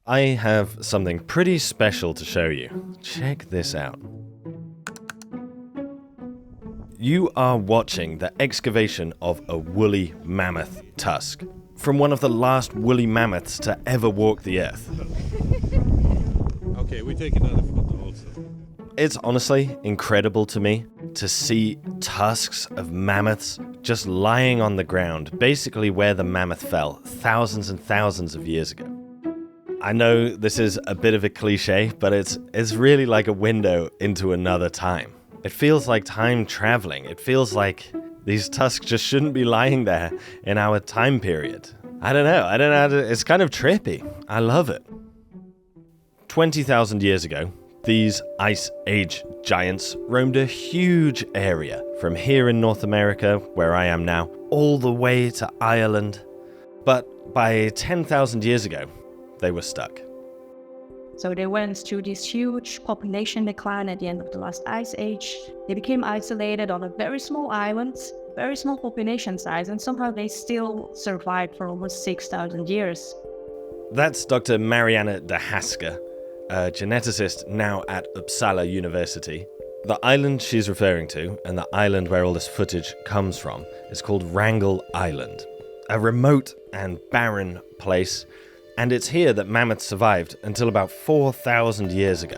I have something pretty special to show you. Check this out. You are watching the excavation of a woolly mammoth tusk from one of the last woolly mammoths to ever walk the earth. Okay, we take another photo also. It's honestly incredible to me to see tusks of mammoths just lying on the ground, basically where the mammoth fell thousands and thousands of years ago. I know this is a bit of a cliche, but it's really like a window into another time. It feels like time traveling. It feels like these tusks just shouldn't be lying there in our time period. I don't know. It's kind of trippy. I love it. 20,000 years ago, these Ice Age giants roamed a huge area from here in North America, where I am now, all the way to Ireland. But by 10,000 years ago, they were stuck. So they went through this huge population decline at the end of the last ice age. They became isolated on a very small island, very small population size, and somehow they still survived for almost 6,000 years. That's Dr. Marianne Dehasque, a geneticist now at Uppsala University. The island she's referring to, and the island where all this footage comes from, is called Wrangel Island, a remote and barren place. And it's here that mammoths survived until about 4,000 years ago.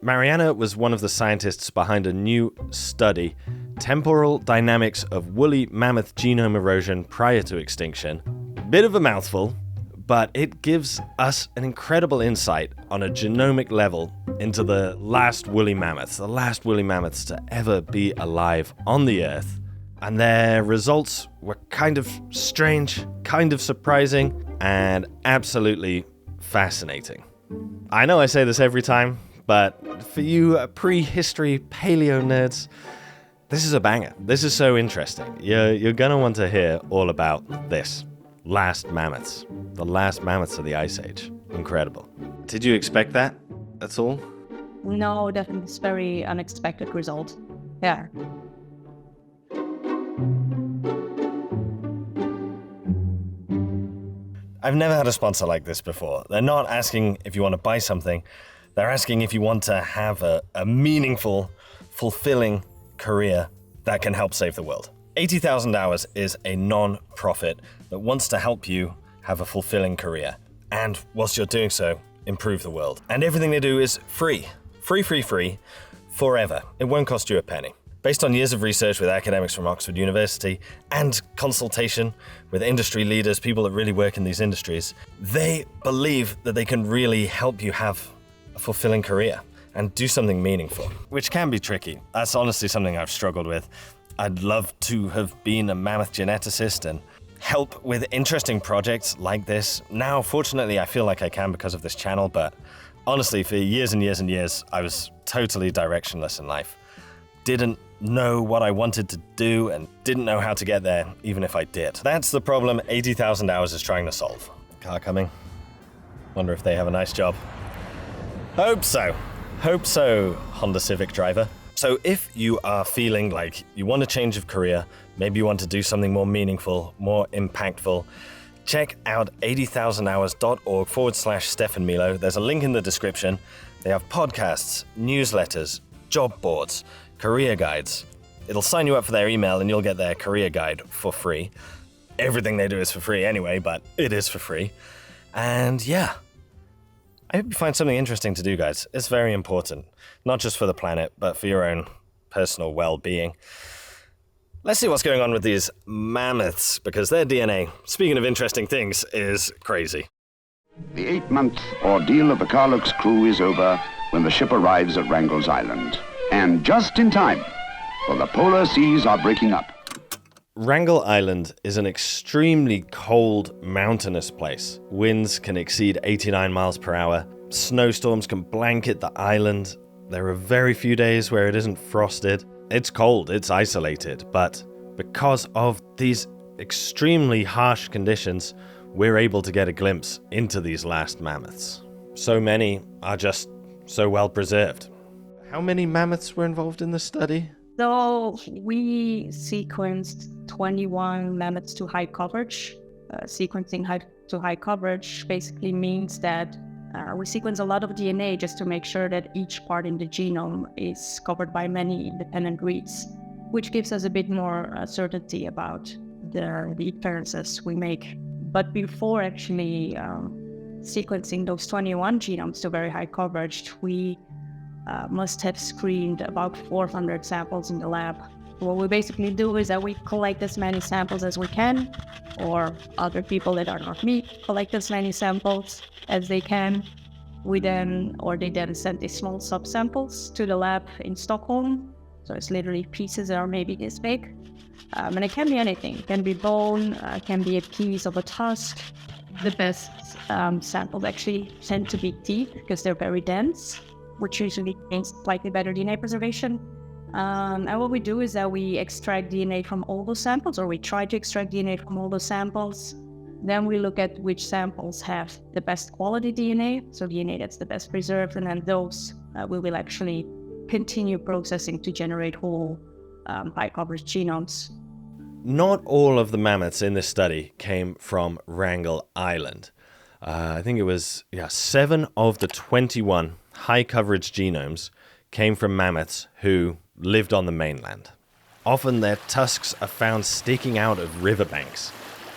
Marianne was one of the scientists behind a new study, Temporal Dynamics of Woolly Mammoth Genome Erosion Prior to Extinction. Bit of a mouthful, but it gives us an incredible insight on a genomic level into the last woolly mammoths to ever be alive on the Earth. And their results were kind of strange, kind of surprising, and absolutely fascinating. I know I say this every time, but for you prehistory paleo nerds, this is a banger. This is so interesting. You're gonna want to hear all about this. Last mammoths. The last mammoths of the Ice Age. Incredible. Did you expect that at all? No, that is very unexpected result. Yeah. I've never had a sponsor like this before. They're not asking if you want to buy something. They're asking if you want to have a meaningful, fulfilling career that can help save the world. 80,000 Hours is a non-profit that wants to help you have a fulfilling career. And whilst you're doing so, improve the world. And everything they do is free. Free, forever. It won't cost you a penny. Based on years of research with academics from Oxford University and consultation with industry leaders, people that really work in these industries, they believe that they can really help you have a fulfilling career and do something meaningful, which can be tricky. That's honestly something I've struggled with. I'd love to have been a mammoth geneticist and help with interesting projects like this. Now, fortunately, I feel like I can because of this channel, but honestly, for years and years and years, I was totally directionless in life. Didn't know what I wanted to do and didn't know how to get there, even if I did. That's the problem 80,000 Hours is trying to solve. Car coming. Wonder if they have a nice job. Hope so, Honda Civic driver. So if you are feeling like you want a change of career, maybe you want to do something more meaningful, more impactful, check out 80,000hours.org/Stefan Milo. There's a link in the description. They have podcasts, newsletters, job boards, career guides. It'll sign you up for their email and you'll get their career guide for free. Everything they do is for free anyway, but it is for free. And yeah, I hope you find something interesting to do, guys. It's very important, not just for the planet, but for your own personal well-being. Let's see what's going on with these mammoths, because their DNA, speaking of interesting things, is crazy. The 8-month ordeal of the Carluke's crew is over when the ship arrives at Wrangle's Island. And just in time, for the polar seas are breaking up. Wrangle Island is an extremely cold, mountainous place. Winds can exceed 89 miles per hour. Snowstorms can blanket the island. There are very few days where it isn't frosted. It's cold, it's isolated, but because of these extremely harsh conditions, we're able to get a glimpse into these last mammoths. So many are just so well preserved. How many mammoths were involved in the study? So we sequenced 21 mammoths to high coverage. sequencing to high coverage basically means that we sequence a lot of DNA just to make sure that each part in the genome is covered by many independent reads, which gives us a bit more certainty about the inferences we make. But before actually sequencing those 21 genomes to very high coverage, we must have screened about 400 samples in the lab. What we basically do is that we collect as many samples as we can, or other people that are not me collect as many samples as they can. They then send these small subsamples to the lab in Stockholm. So it's literally pieces that are maybe this big. And it can be anything. It can be bone, it can be a piece of a tusk. The best samples actually tend to be teeth because they're very dense, which usually means slightly better DNA preservation. And what we do is that we extract DNA from all those samples, or we try to extract DNA from all those samples. Then we look at which samples have the best quality DNA, so DNA that's the best preserved, and then those we will actually continue processing to generate whole high coverage genomes. Not all of the mammoths in this study came from Wrangel Island. I think it was 7 of the 21 high coverage genomes came from mammoths who lived on the mainland. Often their tusks are found sticking out of riverbanks,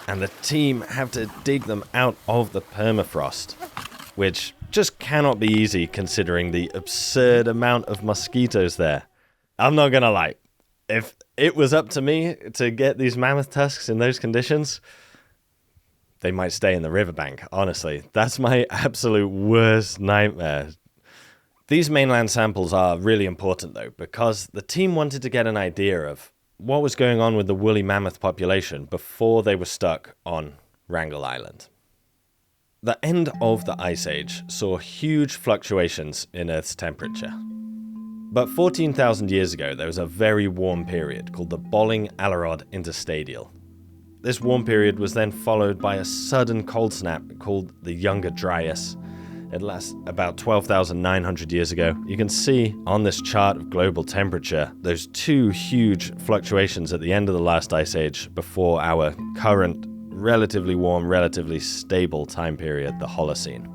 and the team have to dig them out of the permafrost, which just cannot be easy considering the absurd amount of mosquitoes there. I'm not gonna lie, if it was up to me to get these mammoth tusks in those conditions, they might stay in the riverbank, honestly. That's my absolute worst nightmare. These mainland samples are really important though, because the team wanted to get an idea of what was going on with the woolly mammoth population before they were stuck on Wrangel Island. The end of the Ice Age saw huge fluctuations in Earth's temperature. But 14,000 years ago, there was a very warm period called the Bolling-Allerod Interstadial. This warm period was then followed by a sudden cold snap called the Younger Dryas. It lasts about 12,900 years ago. You can see on this chart of global temperature those two huge fluctuations at the end of the last ice age before our current relatively warm, relatively stable time period, the Holocene.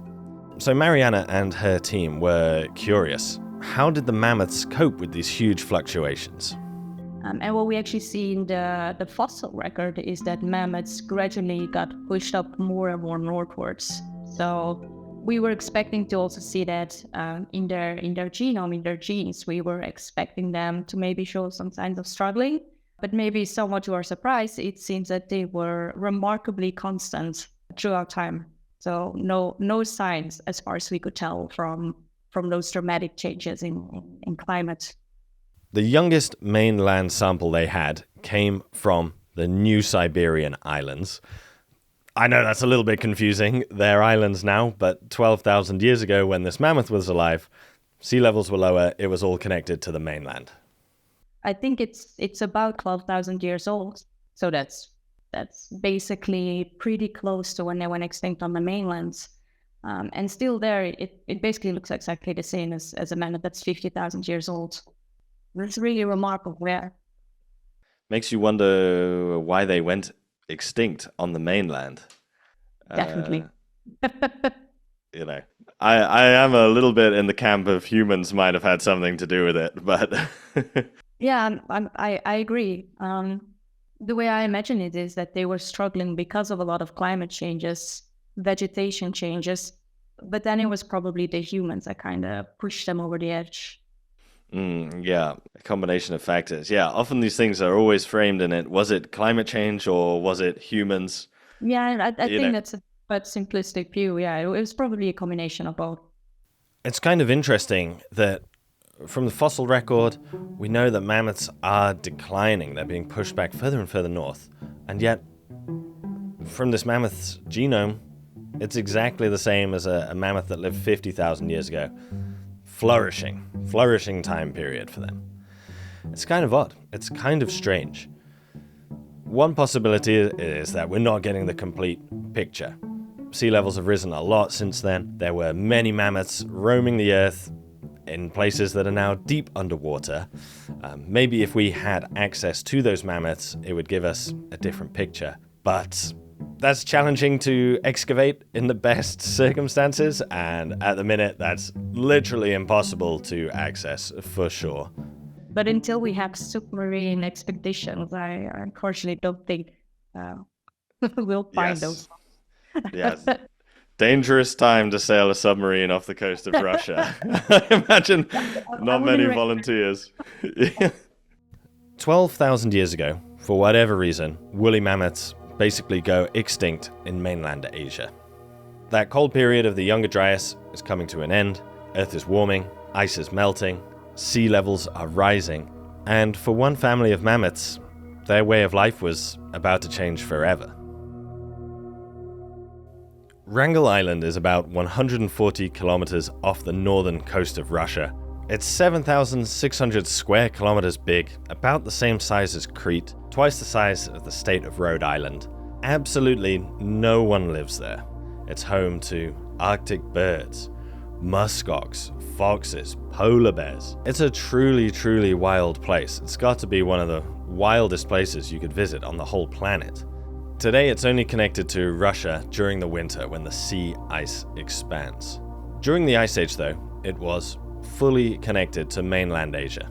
So Marianne and her team were curious. How did the mammoths cope with these huge fluctuations? And what we actually see in the fossil record is that mammoths gradually got pushed up more and more northwards. So we were expecting to also see that in their genome, in their genes, we were expecting them to maybe show some signs of struggling. But maybe somewhat to our surprise, it seems that they were remarkably constant throughout time. So no signs, as far as we could tell, from those dramatic changes in climate. The youngest mainland sample they had came from the New Siberian Islands. I know that's a little bit confusing. They're islands now, but 12,000 years ago when this mammoth was alive, sea levels were lower, it was all connected to the mainland. I think it's about 12,000 years old. So that's basically pretty close to when they went extinct on the mainlands. And still there, it basically looks exactly the same as a mammoth that's 50,000 years old. It's really remarkable, yeah. Makes you wonder why they went extinct on the mainland. Definitely. I am a little bit in the camp of humans might have had something to do with it, but yeah, I agree. The way I imagine it is that they were struggling because of a lot of climate changes, vegetation changes, but then it was probably the humans that kind of pushed them over the edge. Yeah, a combination of factors. Yeah, often these things are always framed in it. Was it climate change or was it humans? Yeah, I think that's a but simplistic view. Yeah, it was probably a combination of both. It's kind of interesting that from the fossil record, we know that mammoths are declining. They're being pushed back further and further north. And yet, from this mammoth's genome, it's exactly the same as a mammoth that lived 50,000 years ago. Flourishing time period for them. It's kind of odd. It's kind of strange. One possibility is that we're not getting the complete picture. Sea levels have risen a lot since then. There were many mammoths roaming the earth in places that are now deep underwater. Maybe if we had access to those mammoths, it would give us a different picture. But That's challenging to excavate in the best circumstances, and at the minute, that's literally impossible to access for sure. But until we have submarine expeditions, I unfortunately don't think we'll find those. Yes. Dangerous time to sail a submarine off the coast of Russia. I imagine not many volunteers. 12,000 years ago, for whatever reason, woolly mammoths basically go extinct in mainland Asia. That cold period of the Younger Dryas is coming to an end, Earth is warming, ice is melting, sea levels are rising, and for one family of mammoths, their way of life was about to change forever. Wrangel Island is about 140 kilometers off the northern coast of Russia. It's 7,600 square kilometers big, about the same size as Crete, twice the size of the state of Rhode Island. Absolutely no one lives there. It's home to Arctic birds, muskox, foxes, polar bears. It's a truly, truly wild place. It's got to be one of the wildest places you could visit on the whole planet. Today it's only connected to Russia during the winter when the sea ice expands. During the Ice Age though, it was fully connected to mainland Asia,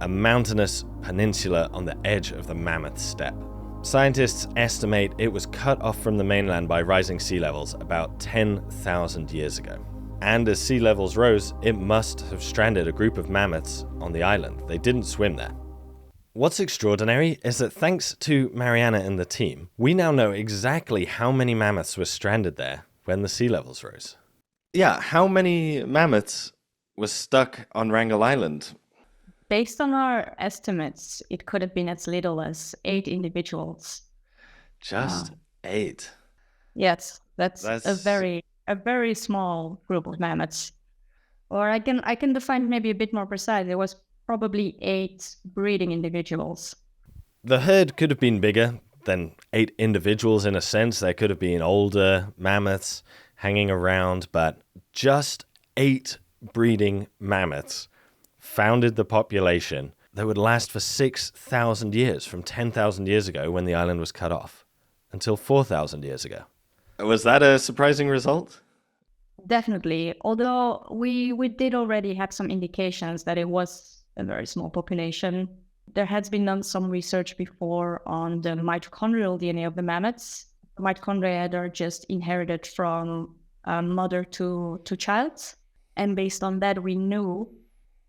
a mountainous peninsula on the edge of the Mammoth Steppe. Scientists estimate it was cut off from the mainland by rising sea levels about 10,000 years ago. And as sea levels rose, it must have stranded a group of mammoths on the island. They didn't swim there. What's extraordinary is that thanks to Marianne and the team, we now know exactly how many mammoths were stranded there when the sea levels rose. Yeah, how many mammoths were stuck on Wrangel Island? Based on our estimates, it could have been as little as 8 individuals. Just 8? Yes, that's a very small group of mammoths. Or I can define maybe a bit more precise. It was probably 8 breeding individuals. The herd could have been bigger than 8 individuals in a sense. There could have been older mammoths hanging around, but just 8 breeding mammoths founded the population that would last for 6,000 years, from 10,000 years ago when the island was cut off, until 4,000 years ago. Was that a surprising result? Definitely, although we did already have some indications that it was a very small population. There has been done some research before on the mitochondrial DNA of the mammoths. Mitochondria are just inherited from mother to child. And based on that, we knew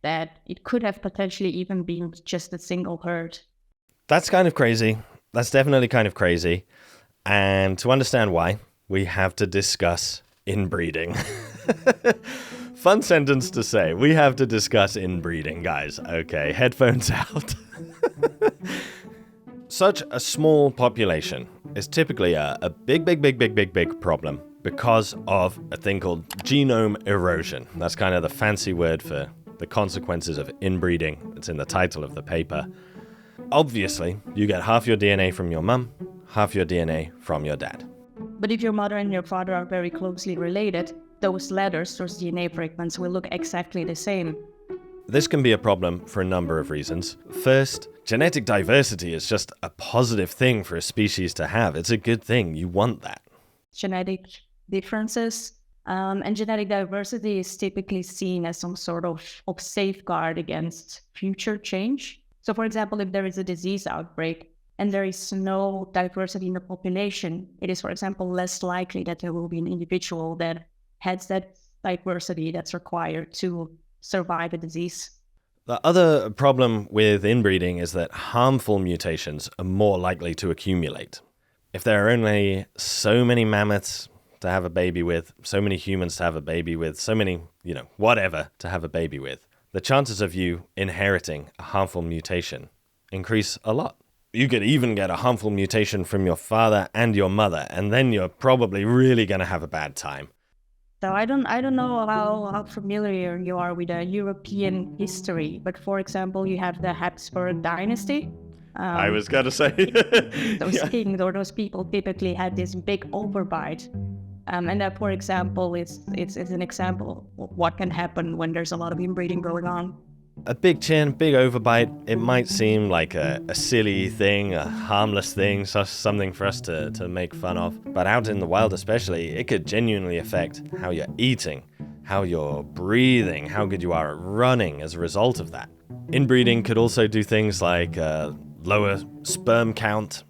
that it could have potentially even been just a single herd. That's kind of crazy. That's definitely kind of crazy. And to understand why, we have to discuss inbreeding. Fun sentence to say. We have to discuss inbreeding, guys. Okay, headphones out. Such a small population is typically a big problem because of a thing called genome erosion. That's kind of the fancy word for the consequences of inbreeding. It's in the title of the paper. Obviously, you get half your DNA from your mum, half your DNA from your dad. But if your mother and your father are very closely related, those letters, those DNA fragments, will look exactly the same. This can be a problem for a number of reasons. First, genetic diversity is just a positive thing for a species to have. It's a good thing. You want that. Genetic differences and genetic diversity is typically seen as some sort of safeguard against future change. So, for example, if there is a disease outbreak and there is no diversity in the population, it is, for example, less likely that there will be an individual that has that diversity that's required to survive a disease. The other problem with inbreeding is that harmful mutations are more likely to accumulate. If there are only so many mammoths to have a baby with, so many humans to have a baby with, so many, whatever to have a baby with, the chances of you inheriting a harmful mutation increase a lot. You could even get a harmful mutation from your father and your mother, and then you're probably really going to have a bad time. So I don't know how familiar you are with European history, but for example, you have the Habsburg dynasty. I was going to say. Those kings or those people typically had this big overbite. And that, for example, it's an example of what can happen when there's a lot of inbreeding going on. A big chin, big overbite, it might seem like a silly thing, a harmless thing, something for us to make fun of. But out in the wild especially, it could genuinely affect how you're eating, how you're breathing, how good you are at running as a result of that. Inbreeding could also do things like lower sperm count.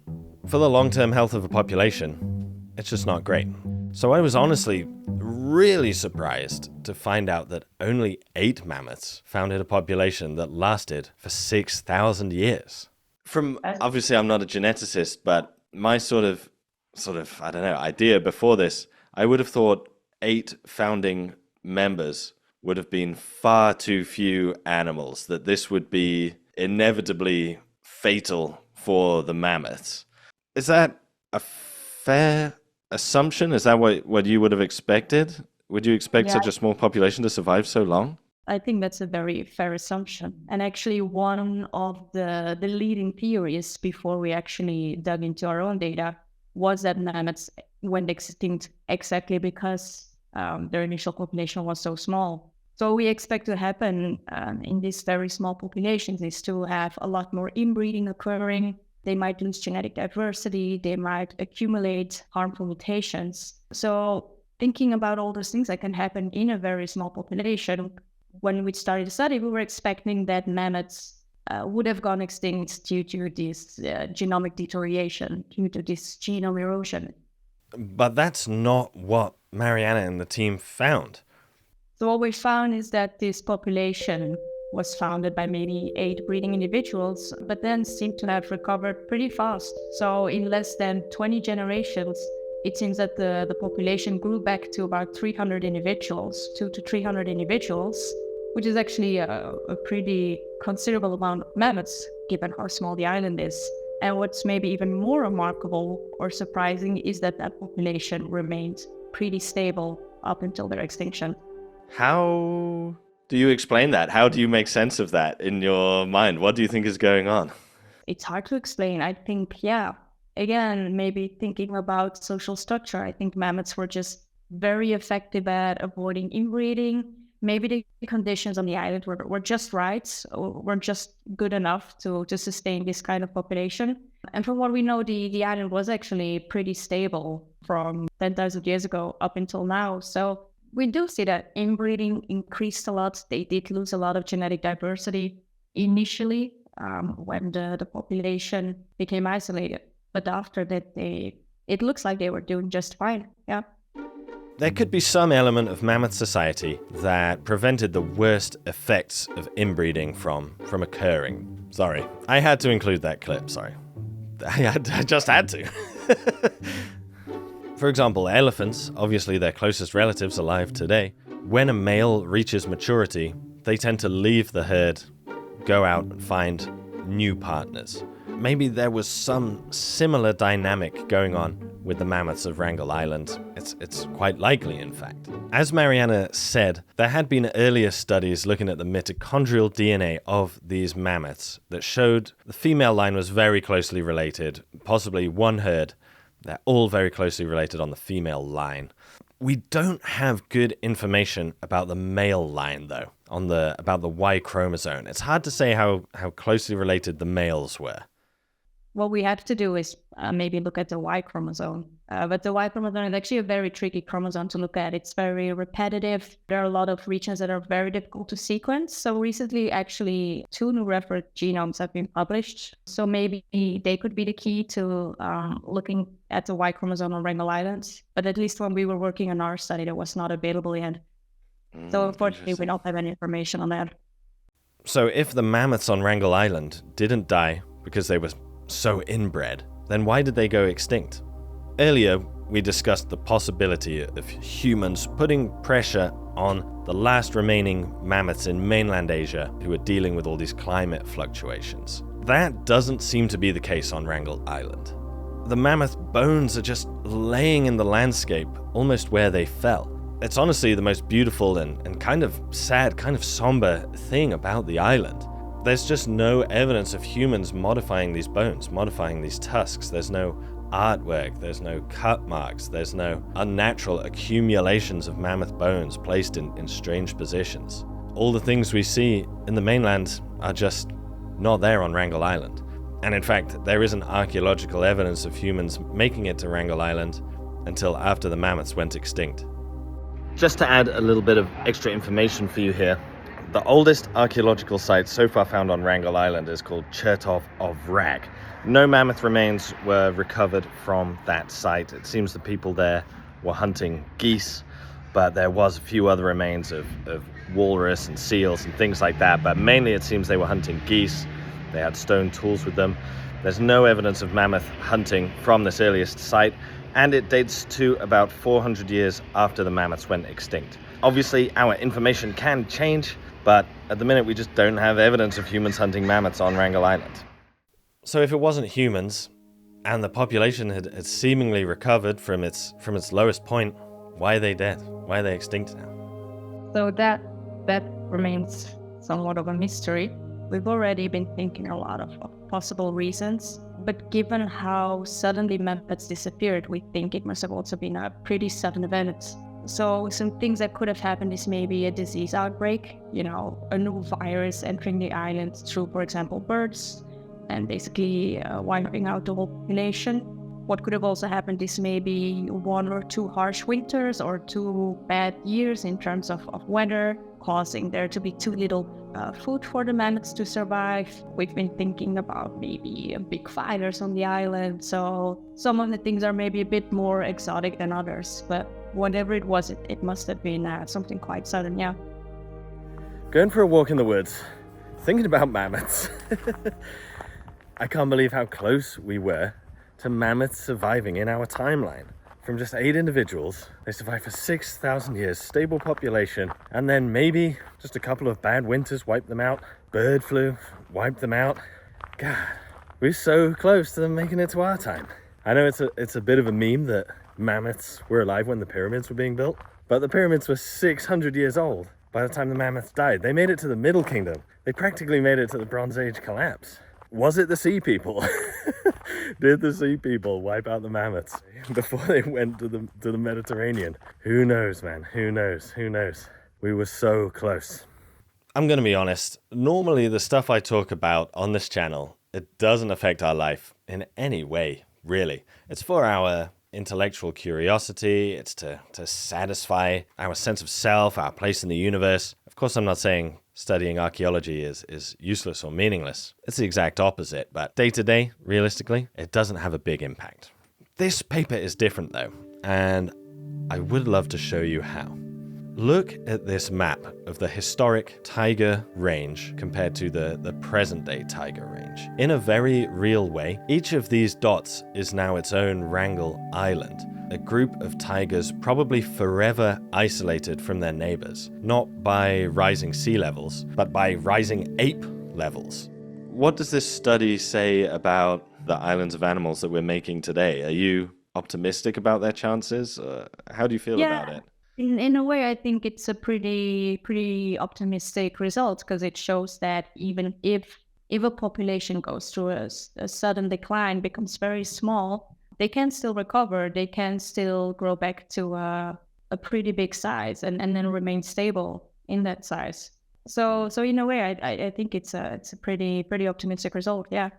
For the long-term health of a population, it's just not great. So I was honestly really surprised to find out that only 8 mammoths founded a population that lasted for 6,000 years. Obviously I'm not a geneticist, but my sort of, I don't know, idea before this, I would have thought 8 founding members would have been far too few animals, that this would be inevitably fatal for the mammoths. Is that a fair assumption? Is that what you would have expected? Would you expect such a small population to survive so long? I think that's a very fair assumption. And actually one of the leading theories before we actually dug into our own data was that mammoths went extinct exactly because their initial population was so small. So we expect to happen in these very small populations is to have a lot more inbreeding occurring. They might lose genetic diversity. They might accumulate harmful mutations. So thinking about all those things that can happen in a very small population, when we started the study, we were expecting that mammoths would have gone extinct due to this genomic deterioration, due to this genome erosion. But that's not what Marianne and the team found. So what we found is that this population was founded by maybe 8 breeding individuals, but then seemed to have recovered pretty fast. So in less than 20 generations, it seems that the population grew back to about 300 individuals, 200 to 300 individuals, which is actually a pretty considerable amount of mammoths, given how small the island is. And what's maybe even more remarkable or surprising is that population remained pretty stable up until their extinction. How do you explain that? How do you make sense of that in your mind? What do you think is going on? It's hard to explain. I think, again, maybe thinking about social structure, I think mammoths were just very effective at avoiding inbreeding. Maybe the conditions on the island were just right, or were just good enough to sustain this kind of population. And from what we know, the island was actually pretty stable from 10,000 years ago up until now. So we do see that inbreeding increased a lot. They did lose a lot of genetic diversity initially when the population became isolated. But after that, it looks like they were doing just fine. Yeah. There could be some element of mammoth society that prevented the worst effects of inbreeding from occurring. Sorry, I had to include that clip, sorry. I just had to. For example, elephants, obviously their closest relatives alive today, when a male reaches maturity, they tend to leave the herd, go out and find new partners. Maybe there was some similar dynamic going on with the mammoths of Wrangel Island. It's quite likely, in fact. As Marianne said, there had been earlier studies looking at the mitochondrial DNA of these mammoths that showed the female line was very closely related, possibly one herd. They're all very closely related on the female line. We don't have good information about the male line, though, about the Y chromosome. It's hard to say how closely related the males were. What we have to do is maybe look at the Y chromosome. But the Y chromosome is actually a very tricky chromosome to look at. It's very repetitive. There are a lot of regions that are very difficult to sequence. So recently, actually, 2 new reference genomes have been published. So maybe they could be the key to looking at the Y chromosome on Wrangel Island. But at least when we were working on our study, that was not available yet. So unfortunately, we don't have any information on that. So if the mammoths on Wrangel Island didn't die because they were so inbred, then why did they go extinct? Earlier, we discussed the possibility of humans putting pressure on the last remaining mammoths in mainland Asia who are dealing with all these climate fluctuations. That doesn't seem to be the case on Wrangel Island. The mammoth bones are just laying in the landscape almost where they fell. It's honestly the most beautiful and kind of sad, kind of somber thing about the island. There's just no evidence of humans modifying these bones, modifying these tusks. There's no artwork, there's no cut marks, there's no unnatural accumulations of mammoth bones placed in strange positions. all the things we see in the mainland are just not there on Wrangel Island. And in fact, there isn't archaeological evidence of humans making it to Wrangel Island until after the mammoths went extinct. Just to add a little bit of extra information for you here, the oldest archaeological site so far found on Wrangel Island is called Chertov of Rag. No mammoth remains were recovered from that site. It seems the people there were hunting geese, but there was a few other remains of walrus and seals and things like that, but mainly it seems they were hunting geese. They had stone tools with them. There's no evidence of mammoth hunting from this earliest site, and it dates to about 400 years after the mammoths went extinct. Obviously, our information can change, but at the minute we just don't have evidence of humans hunting mammoths on Wrangel Island. So if it wasn't humans, and the population had seemingly recovered from its lowest point, why are they dead? Why are they extinct now? So that remains somewhat of a mystery. We've already been thinking a lot of possible reasons, but given how suddenly mammoths disappeared, we think it must have also been a pretty sudden event. So some things that could have happened is maybe a disease outbreak, a new virus entering the island through, for example, birds, and basically wiping out the whole population. What could have also happened is maybe 1 or 2 harsh winters or 2 bad years in terms of weather, causing there to be too little food for the mammoths to survive. We've been thinking about maybe big fires on the island, so some of the things are maybe a bit more exotic than others, but whatever it was, it must have been something quite sudden, yeah. Going for a walk in the woods, thinking about mammoths. I can't believe how close we were to mammoths surviving in our timeline. From just 8 individuals, they survived for 6,000 years, stable population, and then maybe just a couple of bad winters wiped them out. Bird flu wiped them out. God, we're so close to them making it to our time. I know it's a bit of a meme that mammoths were alive when the pyramids were being built, but the pyramids were 600 years old by the time the mammoths died. They made it to the Middle Kingdom. They practically made it to the Bronze Age collapse. Was it the sea people? Did the sea people wipe out the mammoths before they went to the Mediterranean? Who knows, man? Who knows? We were so close. I'm going to be honest. Normally, the stuff I talk about on this channel, it doesn't affect our life in any way, really. It's for our intellectual curiosity. It's to satisfy our sense of self, our place in the universe. Of course, I'm not saying studying archaeology is useless or meaningless. It's the exact opposite, but day to day, realistically, it doesn't have a big impact. This paper is different though, and I would love to show you how. Look at this map of the historic taiga range compared to the present-day taiga range. In a very real way, each of these dots is now its own Wrangel Island, a group of tigers probably forever isolated from their neighbors, not by rising sea levels, but by rising ape levels. What does this study say about the islands of animals that we're making today? Are you optimistic about their chances? How do you feel about it? In a way, I think it's a pretty optimistic result, because it shows that even if a population goes through a sudden decline, becomes very small, they can still recover. They can still grow back to a pretty big size and then remain stable in that size. So in a way, I think it's a pretty optimistic result. Yeah.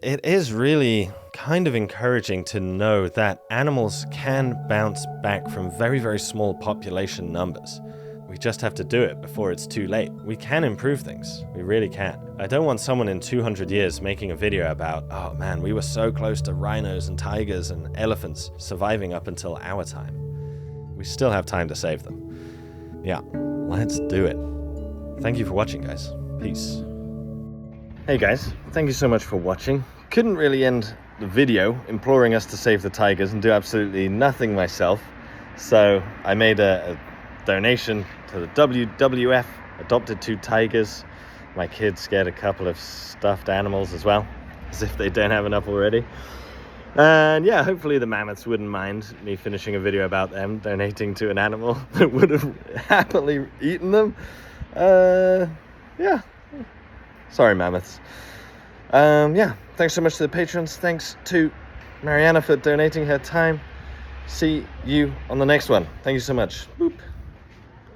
It is really kind of encouraging to know that animals can bounce back from very, very small population numbers. We just have to do it before it's too late. We can improve things. We really can. I don't want someone in 200 years making a video about, oh man, we were so close to rhinos and tigers and elephants surviving up until our time. We still have time to save them. Yeah, let's do it. Thank you for watching, guys. Peace. Hey guys, thank you so much for watching. Couldn't really end the video imploring us to save the tigers and do absolutely nothing myself. So I made a donation to the WWF, adopted 2 tigers. My kids scared a couple of stuffed animals as well, as if they don't have enough already. And yeah, hopefully the mammoths wouldn't mind me finishing a video about them donating to an animal that would have happily eaten them. Yeah. Sorry, mammoths. Yeah, thanks so much to the patrons. Thanks to Marianne for donating her time. See you on the next one. Thank you so much. Boop.